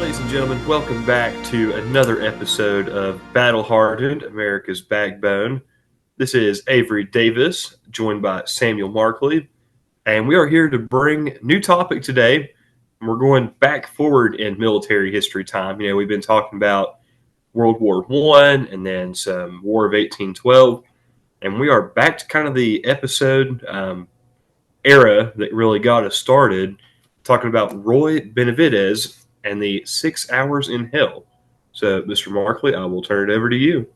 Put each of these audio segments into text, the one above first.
Ladies and gentlemen, welcome back to another episode of Battle Hardened, America's Backbone. This is Avery Davis, joined by Samuel Markley, and we are here to bring a new topic today. We're going back forward in military history time. You know, we've been talking about World War One and then some War of 1812, and we are back to kind of the episode era that really got us started, talking about Roy Benavidez and the 6 hours in hell. So, Mr. Markley, I will turn it over to you.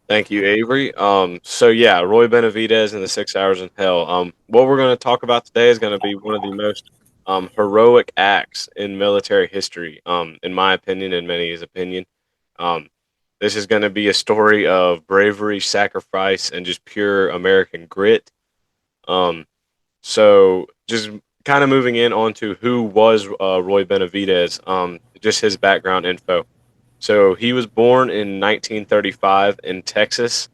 Thank you, Avery. Roy Benavidez and the 6 hours in hell. What we're going to talk about today is going to be one of the most heroic acts in military history, in my opinion and many's opinion. Um, this is going to be a story of bravery, sacrifice, and just pure American grit. Um, just kind of moving in onto who was Roy Benavidez, just his background info. So he was born in 1935 in Texas.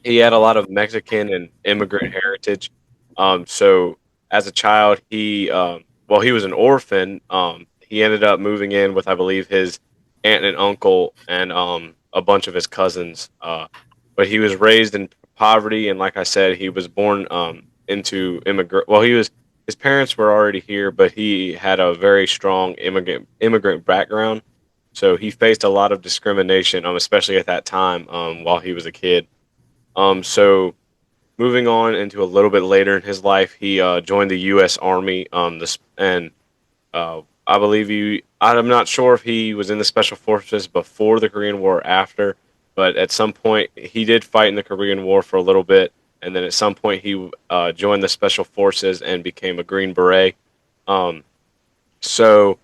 He had a lot of Mexican and immigrant heritage. So as a child, he was an orphan. He ended up moving in with, I believe, his aunt and uncle and a bunch of his cousins. But he was raised in poverty, and like I said, he was born into immigrant. Well, his parents were already here, but he had a very strong immigrant background. So he faced a lot of discrimination, especially at that time while he was a kid. So moving on into a little bit later in his life, he joined the U.S. Army. I believe I'm not sure if he was in the Special Forces before the Korean War or after, but at some point he did fight in the Korean War for a little bit, and then at some point he joined the Special Forces and became a Green Beret. Um, so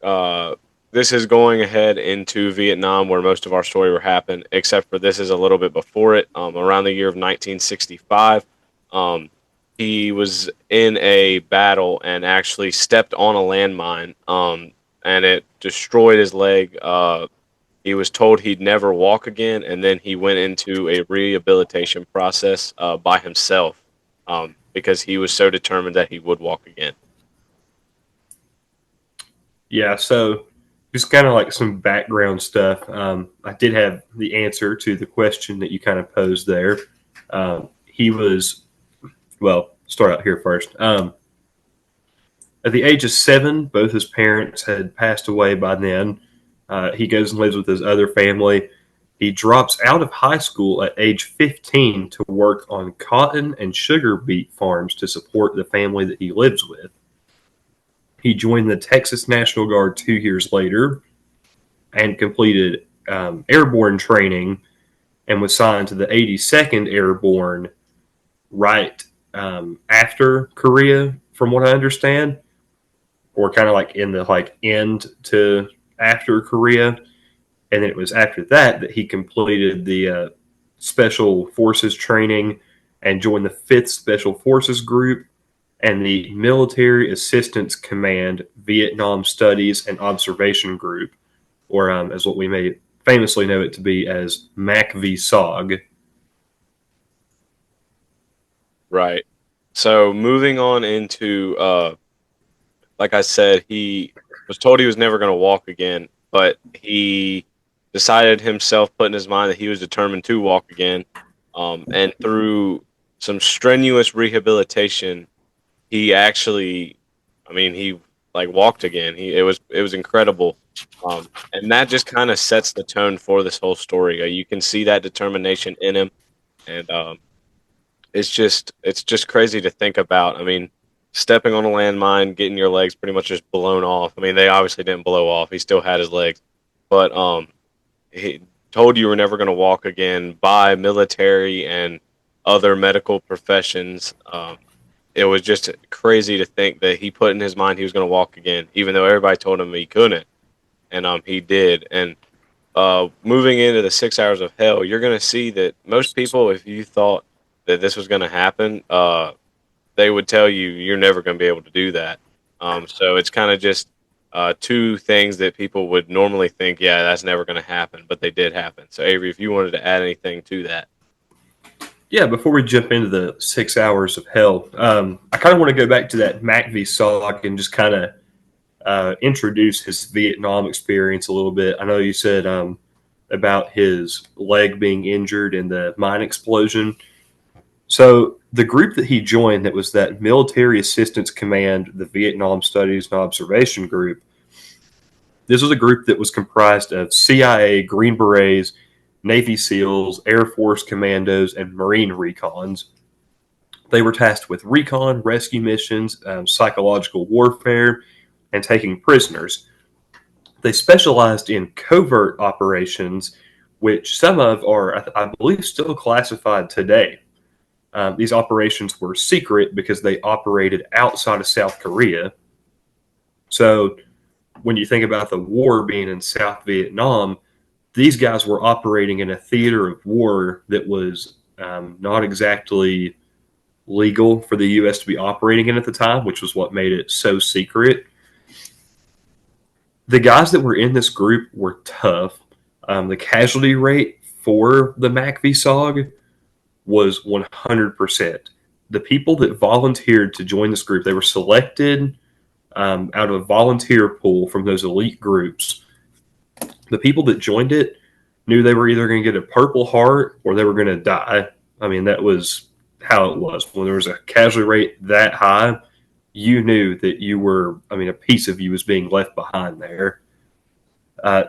uh, this is going ahead into Vietnam, where most of our story will happen, except for this is a little bit before it. Around the year of 1965, um, he was in a battle and actually stepped on a landmine, and it destroyed his leg. He was told he'd never walk again, and then he went into a rehabilitation process by himself because he was so determined that he would walk again. Yeah, so just kind of like some background stuff. I did have the answer to the question that you kind of posed there. He was, well, start out here first. At the age of 7, both his parents had passed away by then. He goes and lives with his other family. He drops out of high school at age 15 to work on cotton and sugar beet farms to support the family that he lives with. He joined the Texas National Guard 2 years later and completed airborne training and was signed to the 82nd Airborne right after Korea, from what I understand, or kind of like in the like end to after Korea. And then it was after that that he completed the Special Forces training and joined the 5th Special Forces Group and the Military Assistance Command Vietnam Studies and Observation Group, or as what we may famously know it to be as MACV-SOG. Right. So moving on into, like I said, he was told he was never going to walk again, but he decided himself, put in his mind that he was determined to walk again. And through some strenuous rehabilitation, he actually, he like walked again. It was incredible. And that just kind of sets the tone for this whole story. You can see that determination in him, and it's just crazy to think about. I mean, stepping on a landmine, getting your legs pretty much just blown off. I mean, they obviously didn't blow off. He still had his legs, but he told you were never going to walk again by military and other medical professions. It was just crazy to think that he put in his mind he was going to walk again, even though everybody told him he couldn't, and he did. And moving into the 6 hours of hell, you're going to see that most people, if you thought that this was going to happen, they would tell you you're never going to be able to do that. So it's kind of just two things that people would normally think, yeah, that's never going to happen, but they did happen. So Avery, if you wanted to add anything to that. Yeah, before we jump into the 6 hours of hell, I kind of want to go back to that MACV-SOG and just kind of introduce his Vietnam experience a little bit. I know you said about his leg being injured in the mine explosion. So the group that he joined, that was that Military Assistance Command, the Vietnam Studies and Observation Group. This was a group that was comprised of CIA, Green Berets, Navy SEALs, Air Force commandos, and Marine recons. They were tasked with recon, rescue missions, psychological warfare, and taking prisoners. They specialized in covert operations, which some of are, I believe, still classified today. These operations were secret because they operated outside of South Korea. So when you think about the war being in South Vietnam, these guys were operating in a theater of war that was not exactly legal for the U.S. to be operating in at the time, which was what made it so secret. The guys that were in this group were tough. The casualty rate for the MACV-SOG was 100%. The people that volunteered to join this group, they were selected out of a volunteer pool from those elite groups. The people that joined it knew they were either going to get a Purple Heart or they were going to die. I mean, that was how it was. When there was a casualty rate that high, you knew that you were, I mean, a piece of you was being left behind there.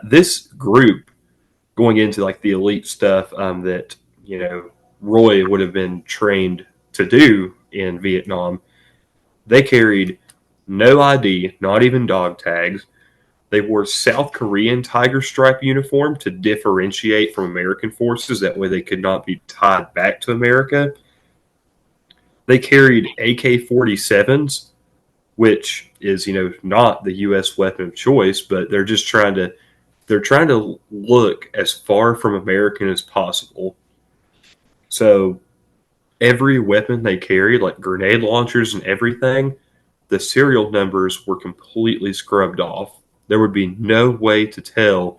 This group, going into like the elite stuff that, you know, Roy would have been trained to do in Vietnam, they carried no ID, not even dog tags. They wore South Korean tiger stripe uniform to differentiate from American forces. That way they could not be tied back to America. They carried AK-47s, which is, you know, not the U.S. weapon of choice, but they're just trying to look as far from American as possible. So every weapon they carried, like grenade launchers and everything, the serial numbers were completely scrubbed off. There would be no way to tell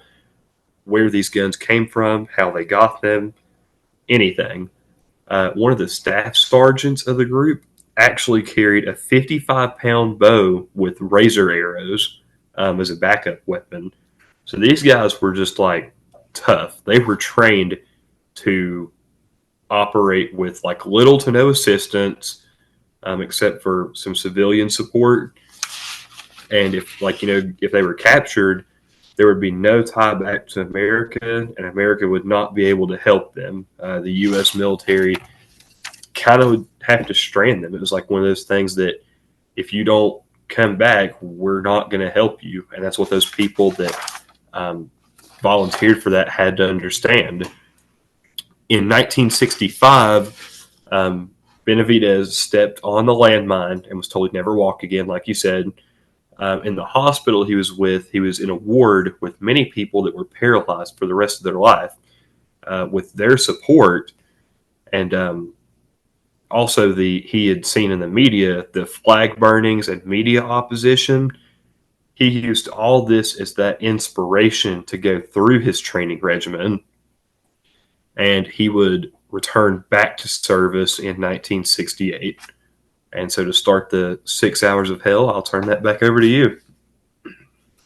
where these guns came from, how they got them, anything. One of the staff sergeants of the group actually carried a 55-pound bow with razor arrows as a backup weapon. So these guys were just like tough. They were trained to operate with like little to no assistance, except for some civilian support. And if, like, you know, if they were captured, there would be no tie back to America, and America would not be able to help them. The U.S. military kind of would have to strand them. It was like one of those things that if you don't come back, we're not going to help you. And that's what those people that volunteered for that had to understand. In 1965, Benavidez stepped on the landmine and was told he'd never walk again, like you said. In the hospital he was in a ward with many people that were paralyzed for the rest of their life. With their support, and also he had seen in the media the flag burnings and media opposition. He used all this as that inspiration to go through his training regimen, and he would return back to service in 1968. And so to start the 6 hours of hell, I'll turn that back over to you.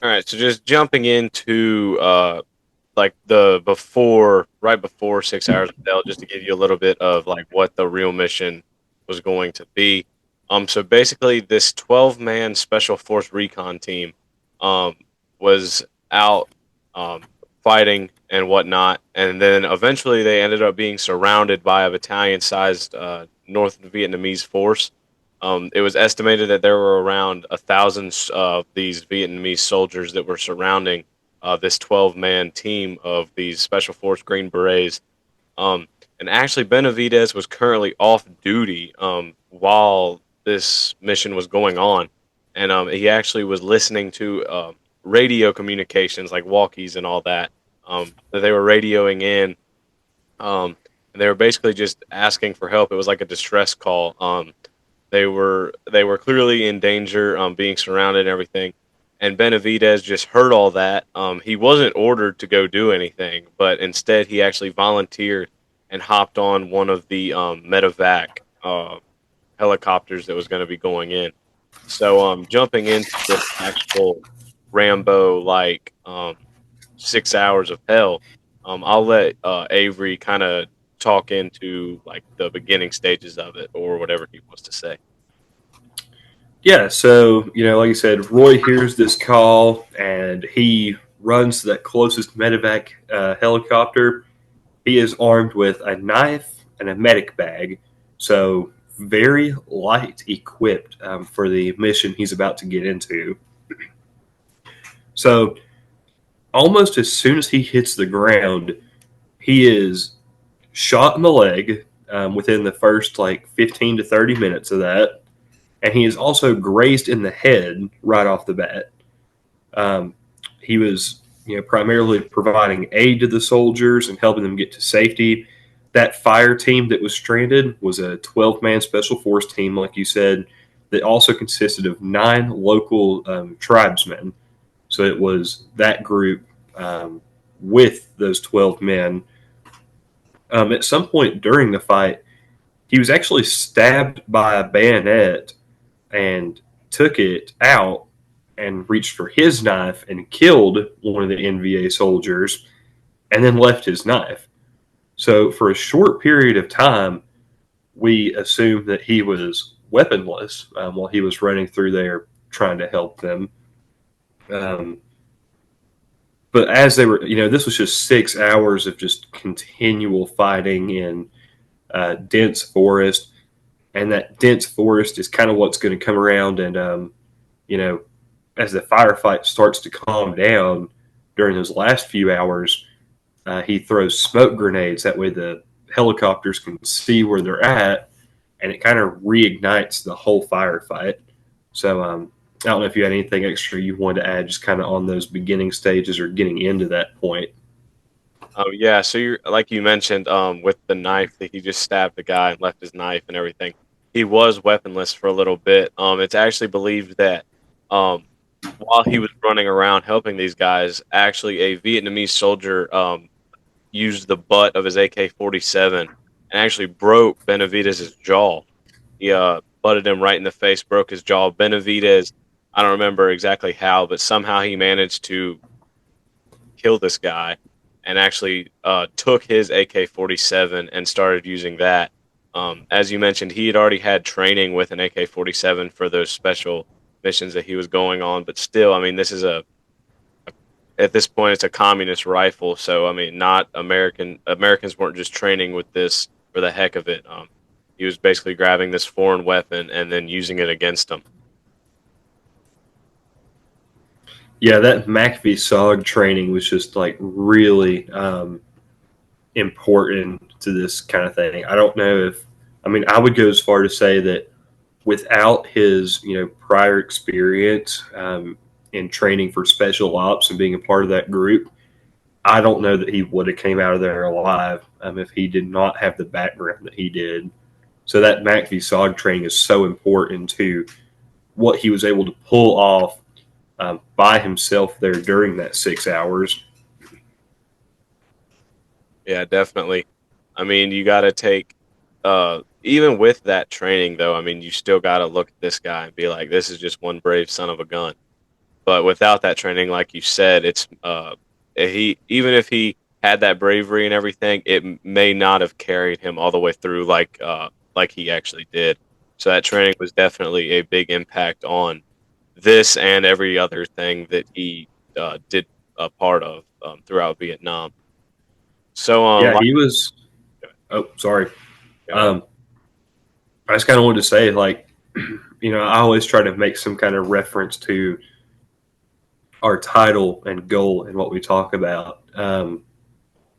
All right, so just jumping into like right before 6 hours of hell, just to give you a little bit of like what the real mission was going to be. So basically, this 12-man special force recon team was out fighting and whatnot, and then eventually they ended up being surrounded by a battalion-sized North Vietnamese force. It was estimated that there were around 1,000 of these Vietnamese soldiers that were surrounding this 12-man team of these Special Force Green Berets. And actually, Benavidez was currently off duty while this mission was going on. And he actually was listening to radio communications, like walkies and all that, that they were radioing in. And they were basically just asking for help. It was like a distress call. They were clearly in danger, being surrounded and everything. And Benavidez just heard all that. He wasn't ordered to go do anything, but instead he actually volunteered and hopped on one of the medevac helicopters that was going to be going in. So jumping into this actual Rambo like 6 hours of hell, I'll let Avery kind of talk into like the beginning stages of it or whatever he wants to say. Yeah, so like you said, Roy hears this call and he runs to that closest medevac helicopter. He is armed with a knife and a medic bag, so very light equipped for the mission he's about to get into. So almost as soon as he hits the ground, he is shot in the leg within the first like 15 to 30 minutes of that, and he is also grazed in the head right off the bat. Um, he was, primarily providing aid to the soldiers and helping them get to safety. That fire team that was stranded was a 12-man special force team, like you said, that also consisted of 9 local tribesmen. So it was that group with those 12 men. At some point during the fight, he was actually stabbed by a bayonet and took it out and reached for his knife and killed one of the NVA soldiers and then left his knife. So, for a short period of time, we assumed that he was weaponless while he was running through there trying to help them. Um, but as they were, this was just 6 hours of just continual fighting in dense forest. And that dense forest is kind of what's going to come around and, you know, as the firefight starts to calm down during those last few hours, he throws smoke grenades. That way the helicopters can see where they're at, and it kind of reignites the whole firefight. So I don't know if you had anything extra you wanted to add, just kind of on those beginning stages or getting into that point. Oh yeah, so you're like you mentioned, with the knife that he just stabbed the guy and left his knife and everything. He was weaponless for a little bit. It's actually believed that um, while he was running around helping these guys, actually a Vietnamese soldier used the butt of his AK-47 and actually broke Benavidez's jaw. He butted him right in the face, broke his jaw. Benavidez, I don't remember exactly how, but somehow he managed to kill this guy and actually took his AK-47 and started using that. As you mentioned, he had already had training with an AK-47 for those special missions that he was going on, but still, I mean, this is at this point it's a communist rifle, so I mean, not Americans weren't just training with this for the heck of it. He was basically grabbing this foreign weapon and then using it against them. Yeah, that MACV SOG training was just like really important to this kind of thing. I don't know if, I mean, I would go as far to say that without his, prior experience in training for special ops and being a part of that group, I don't know that he would have came out of there alive if he did not have the background that he did. So that MACV SOG training is so important to what he was able to pull off by himself there during that 6 hours. Yeah, definitely. I mean, you got to take, even with that training, though, I mean, you still got to look at this guy and be like, this is just one brave son of a gun. But without that training, like you said, it's, even if he had that bravery and everything, it may not have carried him all the way through like he actually did. So that training was definitely a big impact on this and every other thing that he did a part of throughout Vietnam. So, Yeah, he was. Oh, sorry. Um, I just kind of wanted to say, like, I always try to make some kind of reference to our title and goal and what we talk about.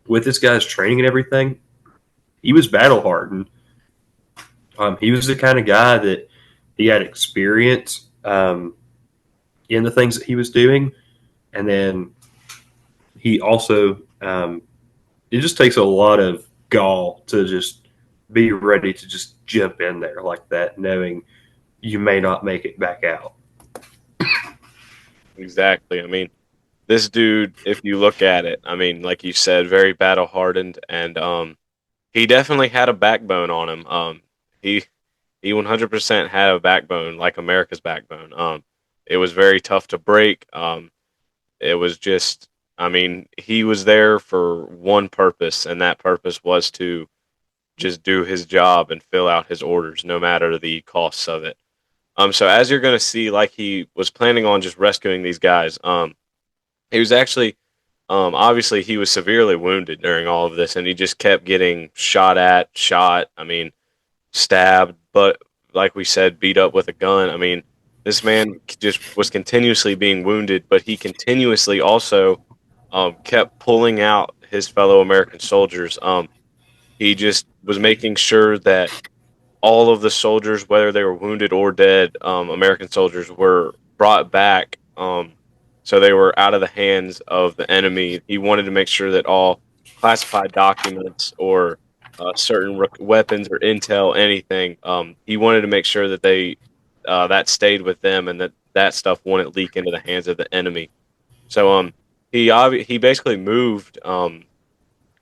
With this guy's training and everything, he was battle hardened. He was the kind of guy that he had experience in the things that he was doing, and then he also it just takes a lot of gall to just be ready to just jump in there like that, knowing you may not make it back out. exactly. I mean, this dude, if you look at it, I mean, like you said, very battle hardened, and he definitely had a backbone on him. He he 100% had a backbone, like America's backbone. It was very tough to break. It was just, I mean, he was there for one purpose, and that purpose was to just do his job and fill out his orders, no matter the costs of it. So as you're going to see, like he was planning on just rescuing these guys. He was actually, obviously, he was severely wounded during all of this, and he just kept getting shot at, shot. I mean, stabbed, but like we said, beat up with a gun. I mean, this man just was continuously being wounded, but he continuously also kept pulling out his fellow American soldiers. He just was making sure that all of the soldiers, whether they were wounded or dead, American soldiers, were brought back. So they were out of the hands of the enemy. He wanted to make sure that all classified documents or certain weapons or intel, anything, he wanted to make sure that they that stayed with them and that that stuff wouldn't leak into the hands of the enemy. So he basically moved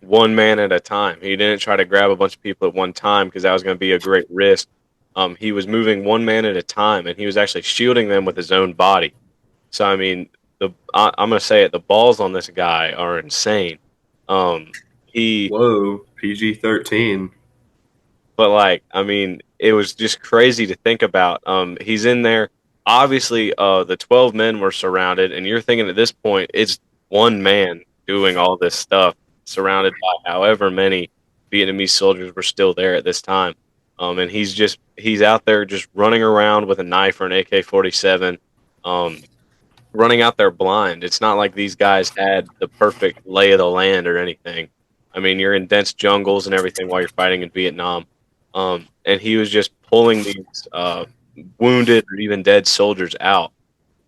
one man at a time. He didn't try to grab a bunch of people at one time because that was going to be a great risk. He was moving one man at a time, and he was actually shielding them with his own body. So I mean, I'm going to say it. The balls on this guy are insane. He Whoa, PG-13. But like, I mean, it was just crazy to think about. He's in there. Obviously, the 12 men were surrounded, and you're thinking at this point, it's one man doing all this stuff, surrounded by however many Vietnamese soldiers were still there at this time. And he's out there just running around with a knife or an AK-47, running out there blind. It's not like these guys had the perfect lay of the land or anything. I mean, you're in dense jungles and everything while you're fighting in Vietnam. And he was just pulling these wounded or even dead soldiers out.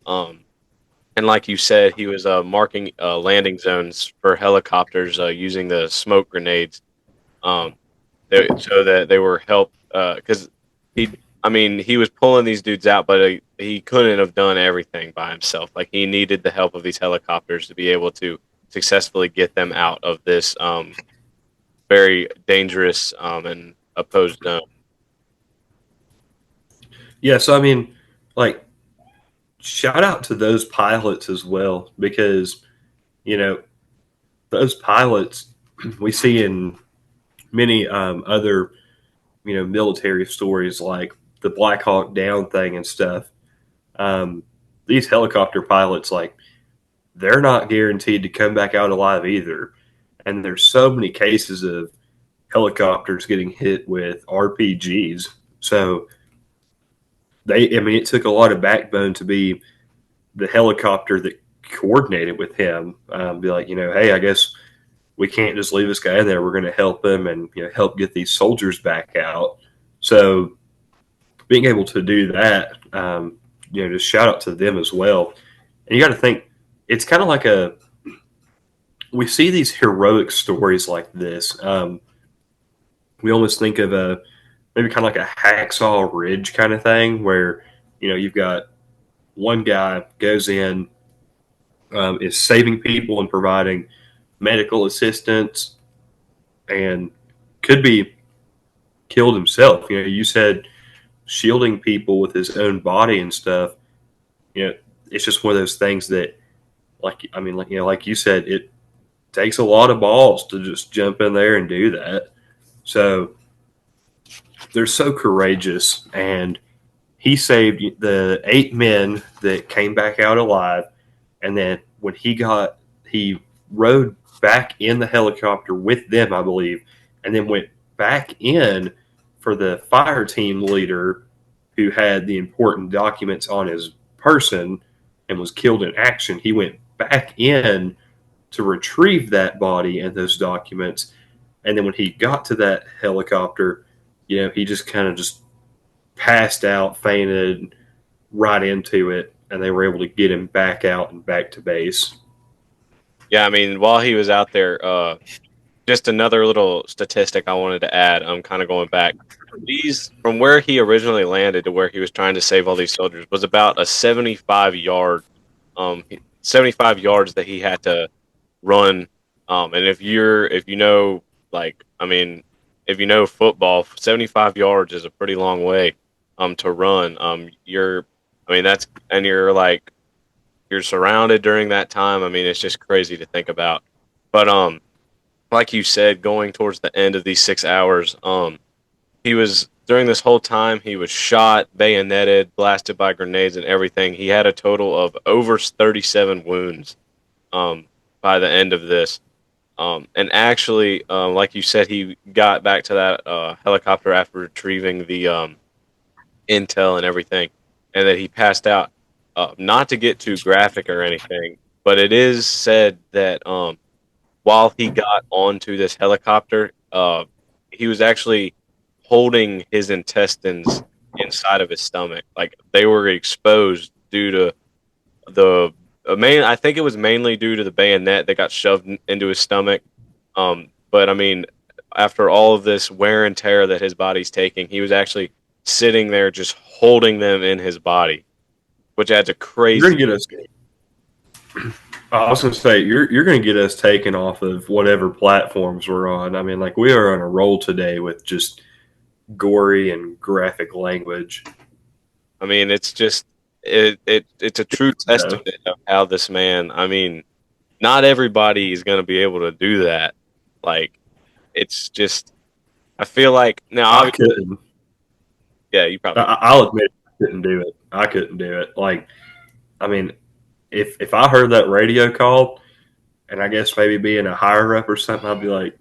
And like you said, he was marking landing zones for helicopters using the smoke grenades, so that they were helped. Because he was pulling these dudes out, but he couldn't have done everything by himself. Like he needed the help of these helicopters to be able to successfully get them out of this very dangerous and opposed zone. Yeah, so I mean, like, shout out to those pilots as well, because, you know, those pilots we see in many other, military stories like the Black Hawk Down thing and stuff. These helicopter pilots, like, they're not guaranteed to come back out alive either. And there's so many cases of helicopters getting hit with RPGs. So it took a lot of backbone to be the helicopter that coordinated with him. Be like, hey, I guess we can't just leave this guy in there. We're going to help him and help get these soldiers back out. So being able to do that, just shout out to them as well. And you got to think, it's kind of like we see these heroic stories like this. We almost think of maybe kind of like a Hacksaw Ridge kind of thing, where you've got one guy goes in, is saving people and providing medical assistance, and could be killed himself. You said shielding people with his own body and stuff. It's just one of those things that, like you said, it takes a lot of balls to just jump in there and do that. So they're so courageous, and he saved the 8 men that came back out alive. And then when he rode back in the helicopter with them, I believe, and then went back in for the fire team leader who had the important documents on his person and was killed in action. He went back in to retrieve that body and those documents. And then when he got to that helicopter, he just kind of just passed out, fainted right into it, and they were able to get him back out and back to base. Yeah, I mean, while he was out there, just another little statistic I wanted to add. I'm kind of going back. From where he originally landed to where he was trying to save all these soldiers was about a 75 yards that he had to run. And if you know football, 75 yards is a pretty long way. to run. I mean, that's and you're like you're surrounded during that time. I mean, it's just crazy to think about. But like you said, going towards the end of these 6 hours, he was during this whole time he was shot, bayoneted, blasted by grenades and everything. He had a total of over 37 wounds um, by the end of this. And actually, like you said, he got back to that helicopter after retrieving the intel and everything, and that he passed out. Not to get too graphic or anything, but it is said that while he got onto this helicopter, he was actually holding his intestines inside of his stomach, like they were exposed due to the main. I think it was mainly due to the bayonet that got shoved into his stomach. But I mean, after all of this wear and tear that his body's taking, he was actually sitting there just holding them in his body, which adds a You're crazy. gonna get us. I was gonna say you're gonna get us taken off of whatever platforms we're on. I mean, like we are on a roll today with just gory and graphic language. I mean, it's just it's a true So testament of how this man. I mean, not everybody is going to be able to do that. Like, it's just. I feel like now, I obviously, couldn't. yeah, you probably. I'll admit I couldn't do it. I couldn't do it. Like, I mean, if I heard that radio call, and I guess maybe being a higher up or something, I'd be like,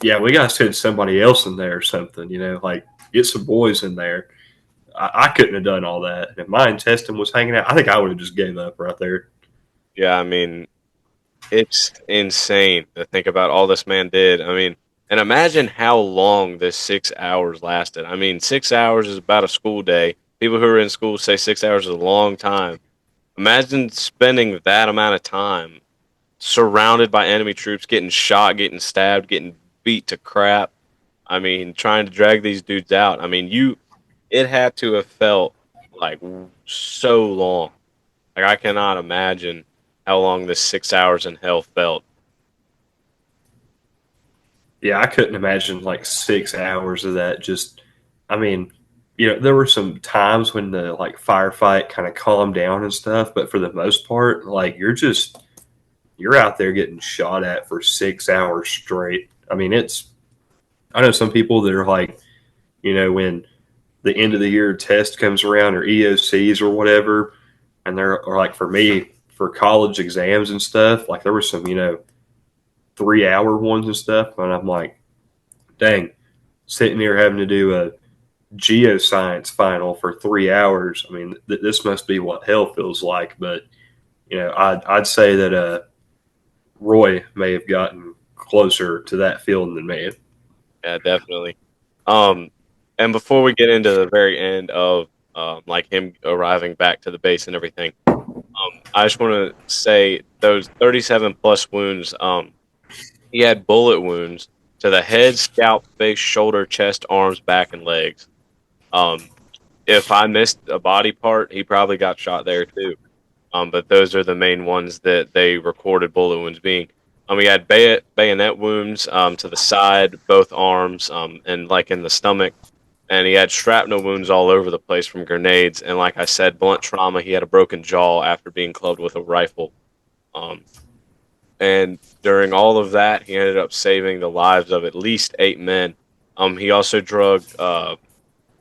yeah, we got to send somebody else in there or something. Like get some boys in there. I couldn't have done all that. If my intestine was hanging out, I think I would have just gave up right there. Yeah, I mean, it's insane to think about all this man did. I mean, and imagine how long this 6 hours lasted. I mean, 6 hours is about a school day. People who are in school say 6 hours is a long time. Imagine spending that amount of time surrounded by enemy troops, getting shot, getting stabbed, getting beat to crap. I mean, trying to drag these dudes out. I mean, it had to have felt like so long. Like, I cannot imagine how long this 6 hours in hell felt. Yeah, I couldn't imagine like 6 hours of that. Just, I mean, there were some times when the like firefight kind of calmed down and stuff, but for the most part, like you're out there getting shot at for 6 hours straight. I mean, I know some people that are like, when the end of the year test comes around or EOCs or whatever, and or like for me, for college exams and stuff, like there were some, 3 hour ones and stuff. And I'm like, dang, sitting here having to do a geoscience final for 3 hours. I mean, this must be what hell feels like. But, I'd say that Roy may have gotten closer to that feeling than me. Yeah, definitely. Um, and before we get into the very end of like him arriving back to the base and everything, I just want to say those 37 plus wounds. He had bullet wounds to the head, scalp, face, shoulder, chest, arms, back, and legs. Um, if I missed a body part, he probably got shot there too. But those are the main ones that they recorded bullet wounds being. We had bayonet wounds to the side, both arms, and like in the stomach. And he had shrapnel wounds all over the place from grenades. And like I said, blunt trauma. He had a broken jaw after being clubbed with a rifle. Um, and during all of that, he ended up saving the lives of at least 8 men. He also drugged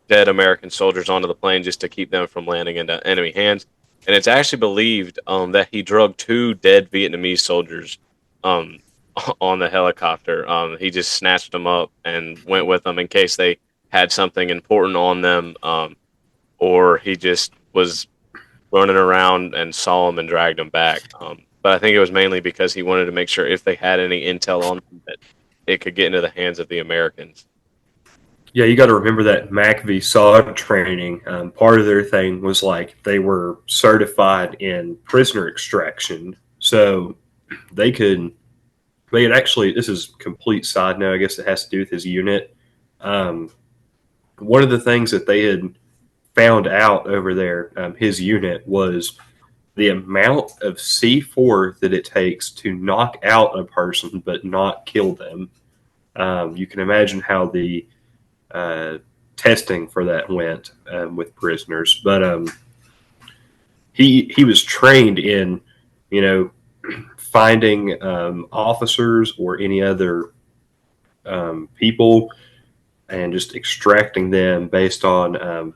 dead American soldiers onto the plane just to keep them from landing into enemy hands. And it's actually believed that he drugged 2 dead Vietnamese soldiers um, on the helicopter. He just snatched them up and went with them in case they had something important on them, or he just was running around and saw them and dragged them back. But I think it was mainly because he wanted to make sure if they had any intel on them that it could get into the hands of the Americans. Yeah, you got to remember that MACV SOG training. Part of their thing was like they were certified in prisoner extraction, so they could. They had actually. This is complete side note. I guess it has to do with his unit. Um, One of the things that they had found out over there, his unit, was the amount of C4 that it takes to knock out a person but not kill them. You can imagine how the uh, testing for that went with prisoners, but he was trained in, you know, finding officers or any other people and just extracting them based on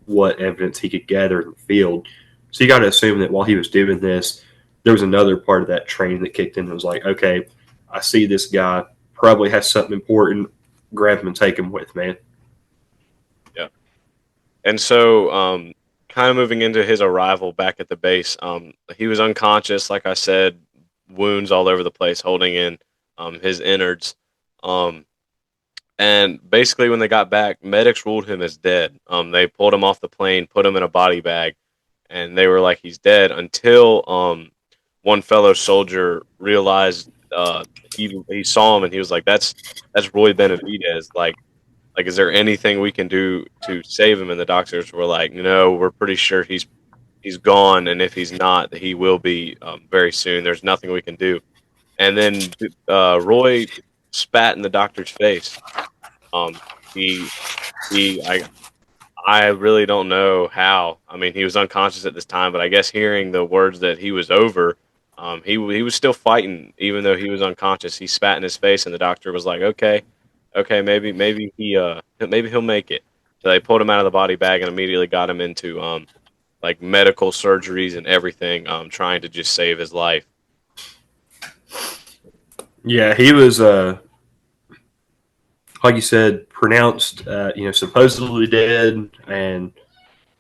what evidence he could gather in the field. So you got to assume that while he was doing this, there was another part of that training that kicked in and was like, okay, I see this guy probably has something important. Grab him and take him with me. Yeah. And so, kind of moving into his arrival back at the base, he was unconscious, like I said, wounds all over the place, holding in his innards. Um, and basically, when they got back, medics ruled him as dead. They pulled him off the plane, put him in a body bag, and they were like, he's dead until one fellow soldier realized he saw him and he was like, that's Roy Benavidez. Like, is there anything we can do to save him? And the doctors were like, no, we're pretty sure he's gone, and if he's not, he will be very soon. There's nothing we can do. And then Roy spat in the doctor's face. Um, he he I really don't know how. I mean, he was unconscious at this time, but I guess hearing the words that he was over, he was still fighting even though he was unconscious. He spat in his face, and the doctor was like, okay, maybe he'll make it. So they pulled him out of the body bag and immediately got him into like medical surgeries and everything, trying to just save his life. Yeah, he was like you said, pronounced supposedly dead, and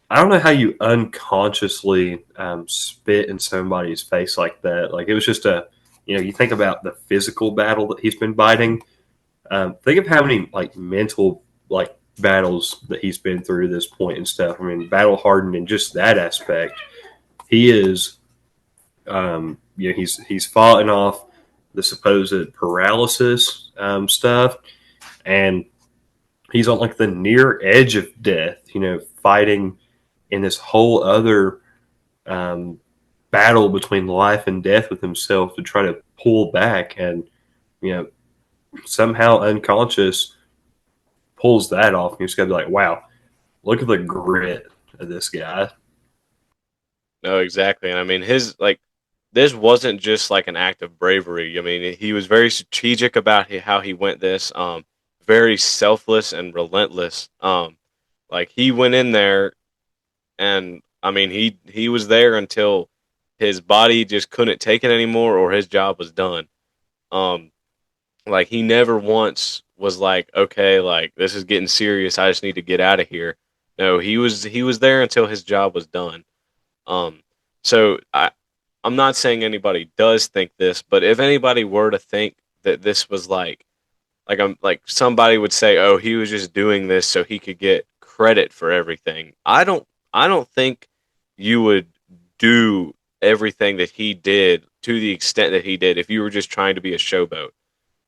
I don't know how you unconsciously spit in somebody's face like that. Like it was just you think about the physical battle that he's been fighting. Think of how many like mental like battles that he's been through to this point and stuff. I mean, battle hardened in just that aspect. He is, he's fought off the supposed paralysis stuff, and he's on like the near edge of death. Fighting in this whole other battle between life and death with himself to try to pull back, and somehow unconscious pulls that off. And you just got to be like, wow, look at the grit of this guy. No, exactly. And I mean, this wasn't just like an act of bravery. I mean, he was very strategic about how he went this, very selfless and relentless. Like he went in there, and I mean, he was there until his body just couldn't take it anymore, or his job was done. Um, like he never once was like, okay, like this is getting serious. I just need to get out of here. No, he was there until his job was done. Um, so I'm not saying anybody does think this, but if anybody were to think that this was like somebody would say, oh, he was just doing this so he could get credit for everything. I don't think you would do everything that he did to the extent that he did if you were just trying to be a showboat.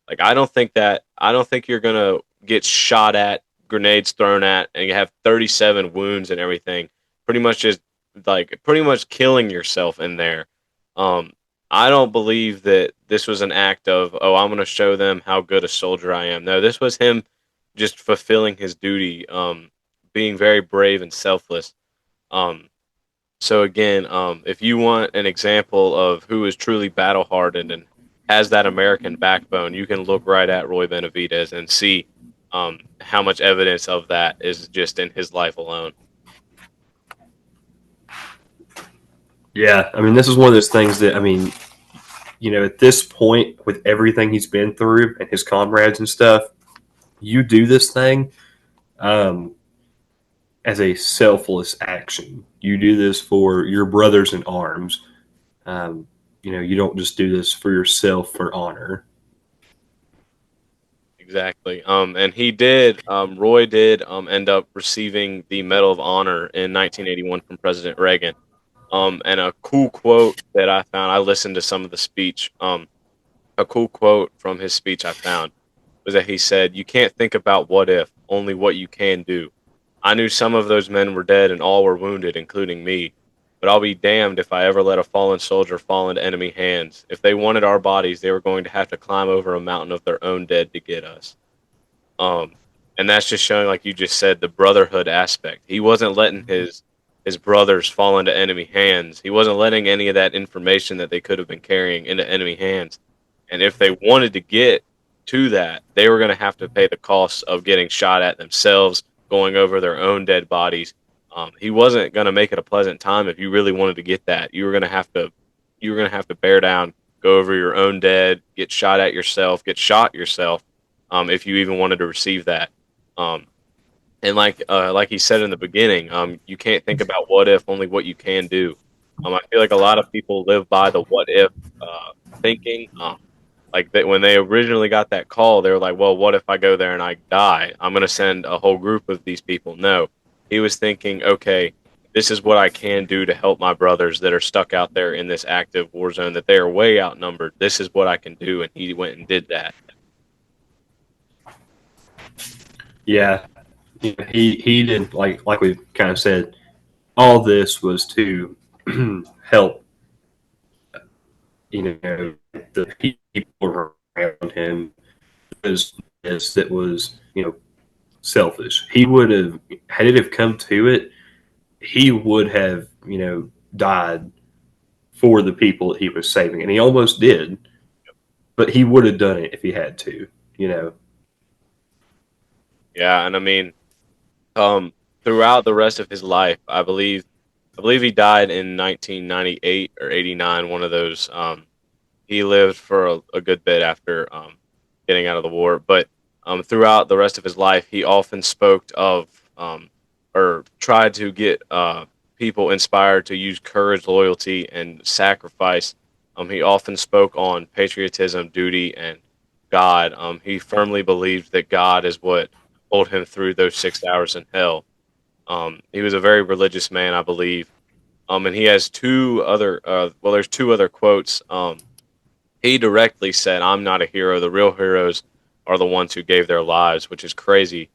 Like I don't think you're gonna get shot at, grenades thrown at, and you have 37 wounds and everything. Pretty much killing yourself in there. Um, I don't believe that this was an act of, oh, I'm gonna show them how good a soldier I am. No, this was him just fulfilling his duty, being very brave and selfless. Um, so again, if you want an example of who is truly battle hardened and has that American backbone, you can look right at Roy Benavidez and see how much evidence of that is just in his life alone. Yeah, I mean, this is one of those things that, I mean, at this point, with everything he's been through and his comrades and stuff, you do this thing um, as a selfless action. You do this for your brothers in arms. You don't just do this for yourself for honor. Exactly. And Roy did end up receiving the Medal of Honor in 1981 from President Reagan. And a cool quote that I found, I listened to some of the speech. A cool quote from his speech I found was that he said, "You can't think about what if, only what you can do. I knew some of those men were dead and all were wounded, including me. But I'll be damned if I ever let a fallen soldier fall into enemy hands. If they wanted our bodies, they were going to have to climb over a mountain of their own dead to get us." Um, And that's just showing, like you just said, the brotherhood aspect. He wasn't letting his brothers fall into enemy hands. He wasn't letting any of that information that they could have been carrying into enemy hands. And if they wanted to get to that, they were going to have to pay the cost of getting shot at themselves, going over their own dead bodies. He wasn't going to make it a pleasant time. If you really wanted to get that, you were going to have to bear down, go over your own dead, get shot at yourself, get shot yourself, if you even wanted to receive that. Um, and like he said in the beginning, you can't think about what if, only what you can do. I feel like a lot of people live by the what if thinking. Like that when they originally got that call, they were like, "Well, what if I go there and I die? I'm going to send a whole group of these people." No, he was thinking, "Okay, this is what I can do to help my brothers that are stuck out there in this active war zone. That they are way outnumbered. This is what I can do," and he went and did that. Yeah, he did like we kind of said. All this was to help, the people around him. That was selfish. He would have had it have come to it. He would have died for the people that he was saving, and he almost did. But he would have done it if he had to. Yeah, and I mean, throughout the rest of his life, I believe he died in 1998 or 89. One of those. He lived for a good bit after getting out of the war, but throughout the rest of his life, he often spoke of or tried to get people inspired to use courage, loyalty, and sacrifice. He often spoke on patriotism, duty, and God. He firmly believed that God is what pulled him through those 6 hours in hell. He was a very religious man, I believe. And he has there's two other quotes. He directly said, "I'm not a hero. The real heroes are the ones who gave their lives," which is crazy.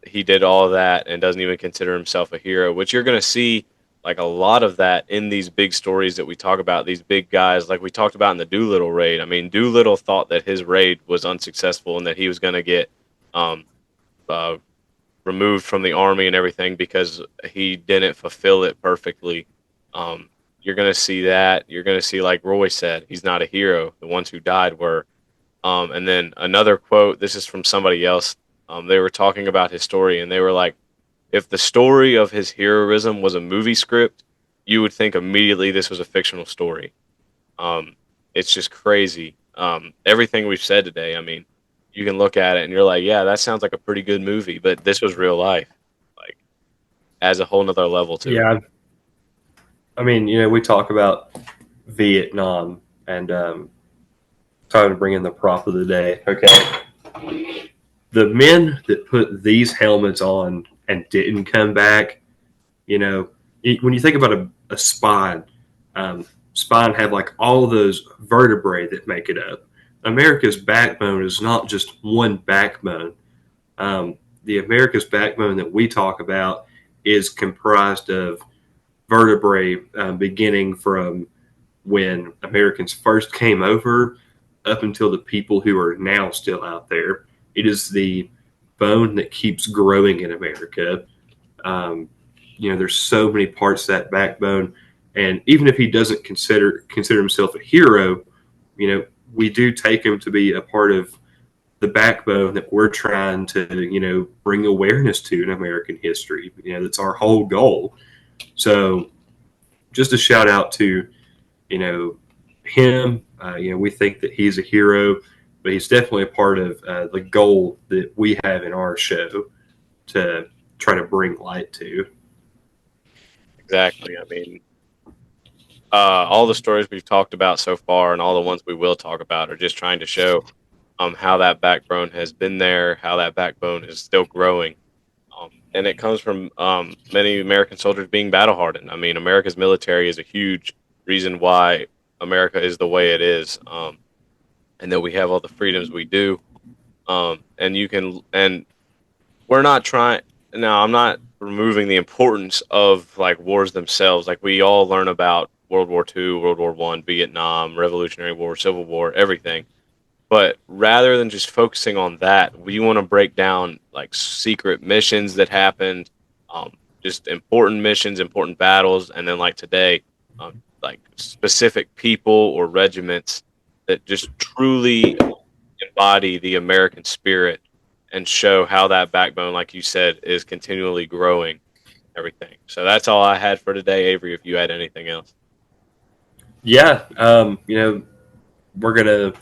He did all of that and doesn't even consider himself a hero, which you're going to see like a lot of that in these big stories that we talk about, these big guys, like we talked about in the Doolittle raid. I mean, Doolittle thought that his raid was unsuccessful and that he was going to get um, uh, removed from the army and everything because he didn't fulfill it perfectly. Um, you're going to see that. You're going to see, like Roy said, he's not a hero. The ones who died were. And then another quote, this is from somebody else. They were talking about his story, and they were like, if the story of his heroism was a movie script, you would think immediately this was a fictional story. It's just crazy. Everything we've said today, I mean, you can look at it and you're like, yeah, that sounds like a pretty good movie, but this was real life. Like, adds a whole nother level to it. Yeah, I mean, we talk about Vietnam and trying to bring in the prop of the day. Okay, the men that put these helmets on and didn't come back, when you think about a spine, spine have like all those vertebrae that make it up. America's backbone is not just one backbone. The America's backbone that we talk about is comprised of vertebrae beginning from when Americans first came over up until the people who are now still out there. It is the bone that keeps growing in America. There's so many parts of that backbone, and even if he doesn't consider himself a hero, we do take him to be a part of the backbone that we're trying to bring awareness to in American history. That's our whole goal. So, just a shout out to him. We think that he's a hero, but he's definitely a part of the goal that we have in our show to try to bring light to. Exactly. I mean, all the stories we've talked about so far and all the ones we will talk about are just trying to show how that backbone has been there, how that backbone is still growing. And it comes from many American soldiers being battle hardened. I mean, America's military is a huge reason why America is the way it is, and that we have all the freedoms we do. And we're not trying. Now, I'm not removing the importance of like wars themselves. Like we all learn about World War II, World War I, Vietnam, Revolutionary War, Civil War, everything. But rather than just focusing on that, we want to break down like secret missions that happened, um, just important missions, important battles, and then like today, like specific people or regiments that just truly embody the American spirit and show how that backbone, like you said, is continually growing. Everything. So that's all I had for today, Avery. If you had anything else. Yeah, we're gonna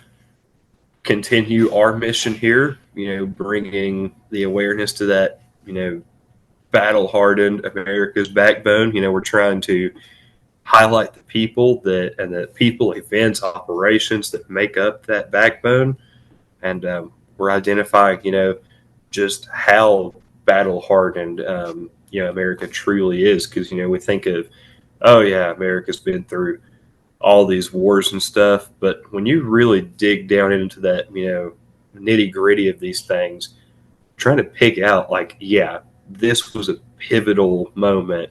continue our mission here. Bringing the awareness to that. Battle hardened America's backbone. We're trying to highlight the people and the people, events, operations that make up that backbone, and we're identifying, just how battle hardened, America truly is. Because we think of, oh yeah, America's been through all these wars and stuff, but when you really dig down into that, nitty gritty of these things, trying to pick out, like, yeah, this was a pivotal moment.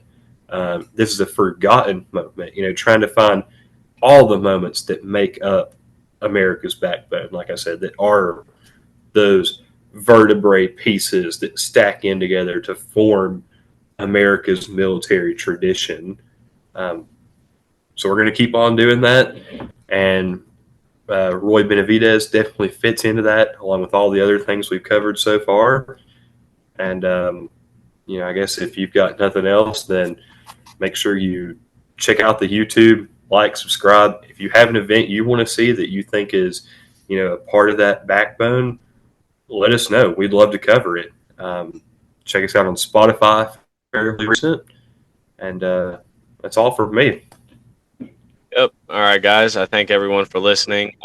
This is a forgotten moment. Trying to find all the moments that make up America's backbone, like I said, that are those vertebrae pieces that stack in together to form America's military tradition. Um, so we're going to keep on doing that. And Roy Benavidez definitely fits into that, along with all the other things we've covered so far. And, I guess if you've got nothing else, then make sure you check out the YouTube, like, subscribe. If you have an event you want to see that you think is, a part of that backbone, let us know. We'd love to cover it. Check us out on Spotify, fairly recent. And that's all for me. Yep. All right, guys. I thank everyone for listening.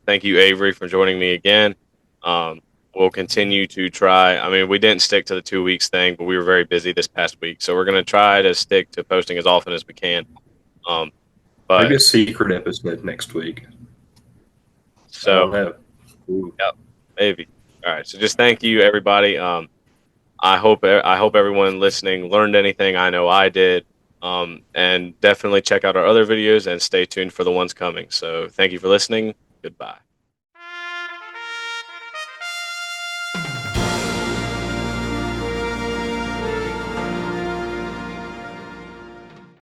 Thank you, Avery, for joining me again. We'll continue to try. I mean, we didn't stick to the 2 weeks thing, but we were very busy this past week, so we're going to try to stick to posting as often as we can. But maybe a secret episode next week. So, I don't know. Ooh. Yep, maybe. All right. So just thank you, everybody. I hope everyone listening learned anything. I know I did. And definitely check out our other videos and stay tuned for the ones coming. So thank you for listening. Goodbye.